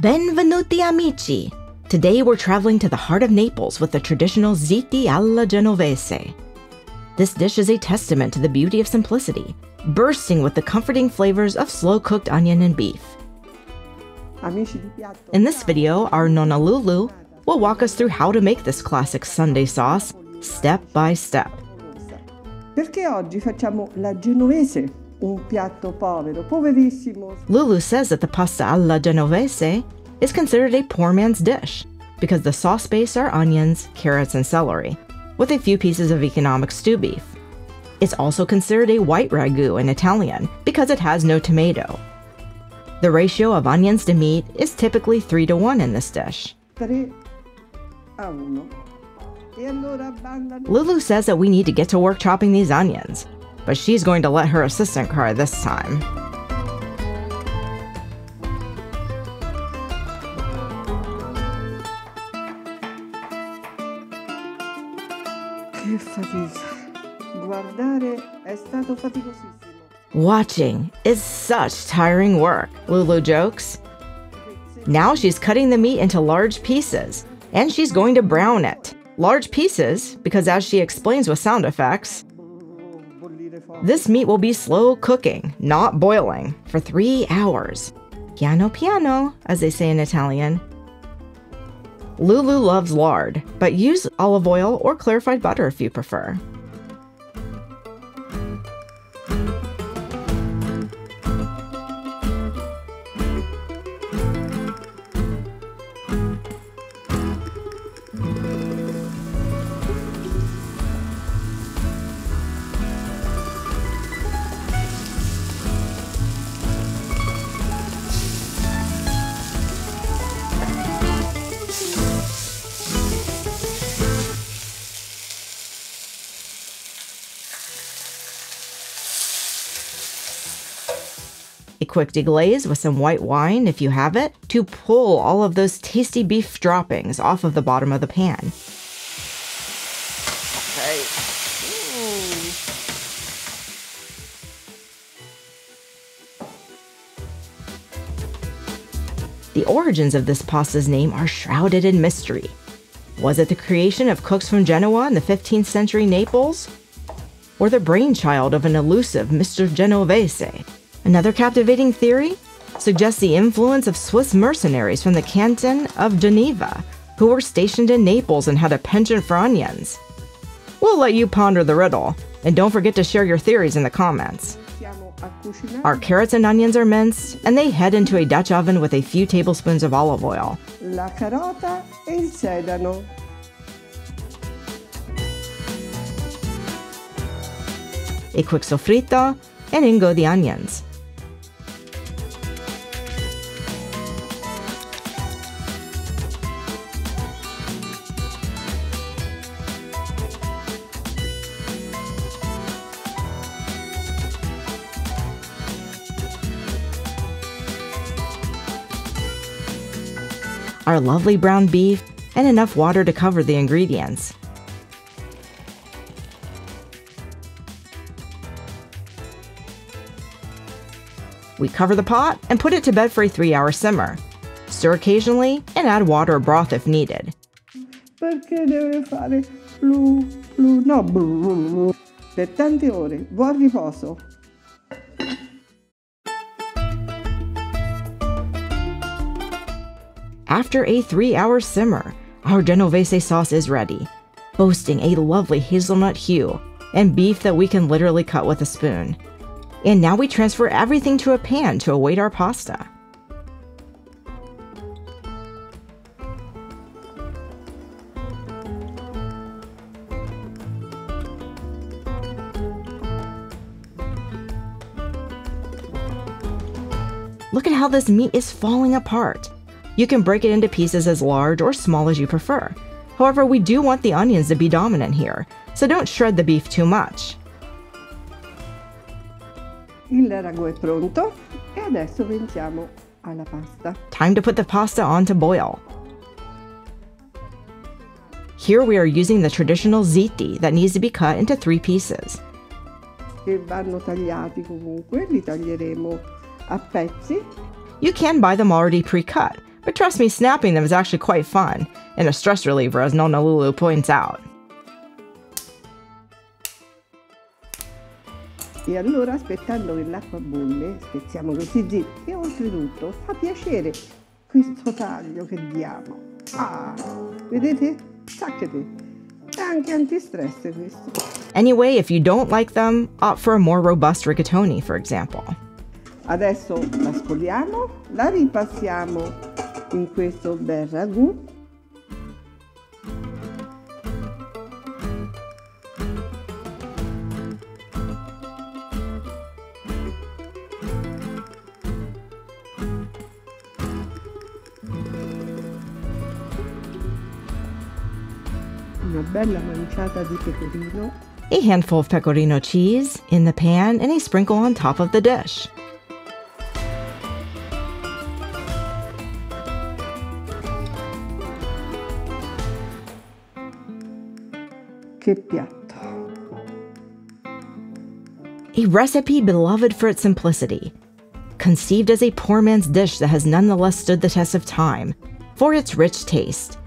Benvenuti amici! Today we're traveling to the heart of Naples with the traditional ziti alla Genovese. This dish is a testament to the beauty of simplicity, bursting with the comforting flavors of slow-cooked onion and beef. In this video, our Nonna Lulu will walk us through how to make this classic Sunday sauce, step by step. Perché oggi facciamo la Genovese, un piatto povero, poverissimo. Lulu says that the pasta alla Genovese is considered a poor man's dish because the sauce base are onions, carrots, and celery, with a few pieces of economic stew beef. It's also considered a white ragu in Italian because it has no tomato. The ratio of onions to meat is typically 3:1 in this dish. 3:1. Lulu says that we need to get to work chopping these onions, but she's going to let her assistant cry this time. Che fatica. Guardare è stato faticosissimo. Watching is such tiring work, Lulu jokes. Now she's cutting the meat into large pieces, and she's going to brown it. Large pieces, because as she explains with sound effects, this meat will be slow cooking, not boiling, for 3 hours. Piano piano, as they say in Italian. Lulu loves lard, but use olive oil or clarified butter if you prefer. A quick deglaze with some white wine, if you have it, to pull all of those tasty beef droppings off of the bottom of the pan. Okay. The origins of this pasta's name are shrouded in mystery. Was it the creation of cooks from Genoa in the 15th century Naples? Or the brainchild of an elusive Mr. Genovese? Another captivating theory suggests the influence of Swiss mercenaries from the canton of Geneva, who were stationed in Naples and had a penchant for onions. We'll let you ponder the riddle, and don't forget to share your theories in the comments. Our carrots and onions are minced, and they head into a Dutch oven with a few tablespoons of olive oil. La carota e il sedano. A quick sofrito, and in go the onions. Our lovely brown beef, and enough water to cover the ingredients. We cover the pot and put it to bed for a 3-hour simmer. Stir occasionally and add water or broth if needed. Perché deve fare blu, blu, no blu, blu, blu. Per tante ore. Buon riposo. After a 3-hour simmer, our Genovese sauce is ready, boasting a lovely hazelnut hue and beef that we can literally cut with a spoon. And now we transfer everything to a pan to await our pasta. Look at how this meat is falling apart. You can break it into pieces as large or small as you prefer. However, we do want the onions to be dominant here, so don't shred the beef too much. Il ragù è pronto e adesso pensiamo alla pasta. Time to put the pasta on to boil. Here we are using the traditional ziti that needs to be cut into 3 pieces. Che vanno tagliati comunque, li taglieremo a pezzi. You can buy them already pre-cut, but trust me, snapping them is actually quite fun, and a stress reliever, as Nonna Lulu points out. E allora, aspettando che l'acqua bolle, spezziamo questi ziti e oltretutto fa piacere questo taglio che diamo. Ah, vedete? Saccate! È anche antistress questo. Anyway, if you don't like them, opt for a more robust rigatoni, for example. Adesso la scoliamo, la ripassiamo in questo bel ragù. Una bella manciata di pecorino. A handful of pecorino cheese in the pan and a sprinkle on top of the dish. Che piatto! A recipe beloved for its simplicity, conceived as a poor man's dish that has nonetheless stood the test of time for its rich taste.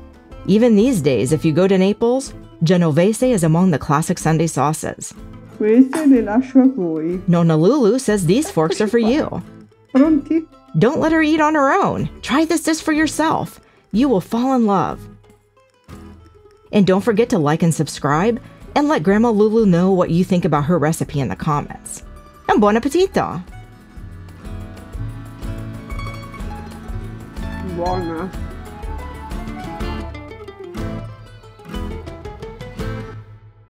Even these days, if you go to Naples, Genovese is among the classic Sunday sauces. Queste le lascio a voi. Nonna Lulu says these forks are for you. Pronti? Don't let her eat on her own. Try this dish for yourself. You will fall in love. And don't forget to like and subscribe, and let Grandma Lulu know what you think about her recipe in the comments. And buon appetito! Buona!